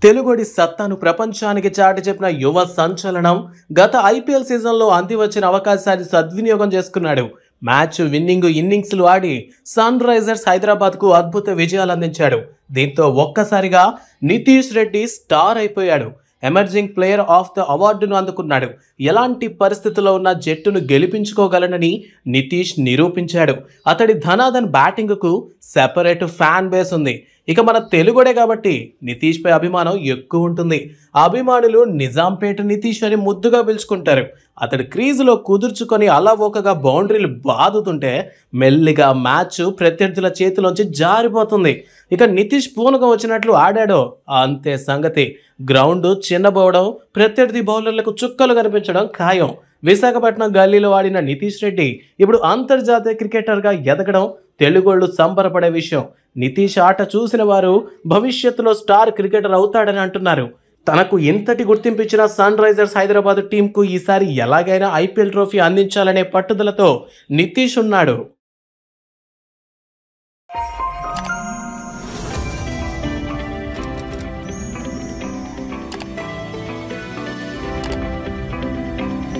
తెలుగుడి సత్తాను ప్రపంచానికి చాటి చెప్పిన యువ సంచలనం గత ఐపీఎల్ సీజన్లో అంది వచ్చిన అవకాశాన్ని సద్వినియోగం చేసుకున్నాడు. మ్యాచ్ విన్నింగ్ ఇన్నింగ్స్లు ఆడి సన్ రైజర్స్ హైదరాబాద్కు అద్భుత విజయాలు అందించాడు. దీంతో ఒక్కసారిగా నితీష్ రెడ్డి స్టార్ అయిపోయాడు. ఎమర్జింగ్ ప్లేయర్ ఆఫ్ ద అవార్డును అందుకున్నాడు. ఎలాంటి పరిస్థితుల్లో ఉన్న జట్టును గెలిపించుకోగలనని నితీష్ నిరూపించాడు. అతడి ధనాధన్ బ్యాటింగ్కు సెపరేట్ ఫ్యాన్ బేస్ ఉంది. ఇక మన తెలుగుడే కాబట్టి నితీష్ పై అభిమానం ఎక్కువ ఉంటుంది. అభిమానులు నిజాంపేట నితీష్ అని ముద్దుగా పిలుచుకుంటారు. అతడు క్రీజులో కుదుర్చుకొని అలవోకగా బౌండరీలు బాదుతుంటే మెల్లిగా మ్యాచ్ ప్రత్యర్థుల చేతిలోంచి జారిపోతుంది. ఇక నితీష్ పూనకం వచ్చినట్లు ఆడాడో అంతే సంగతి. గ్రౌండ్ చిన్నబోవడం, ప్రత్యర్థి బౌలర్లకు చుక్కలు కనిపించడం ఖాయం. విశాఖపట్నం గల్లీలో ఆడిన నితీష్ రెడ్డి ఇప్పుడు అంతర్జాతీయ క్రికెటర్గా ఎదగడం తెలుగోళ్లు సంబరపడే విషయం. నితీష్ ఆట చూసిన వారు భవిష్యత్తులో స్టార్ క్రికెటర్ అవుతాడని అంటున్నారు. తనకు ఇంతటి గుర్తింపు ఇచ్చిన సన్ రైజర్స్ హైదరాబాద్ టీంకు ఈసారి ఎలాగైనా ఐపీఎల్ ట్రోఫీ అందించాలనే పట్టుదలతో నితీష్ ఉన్నాడు.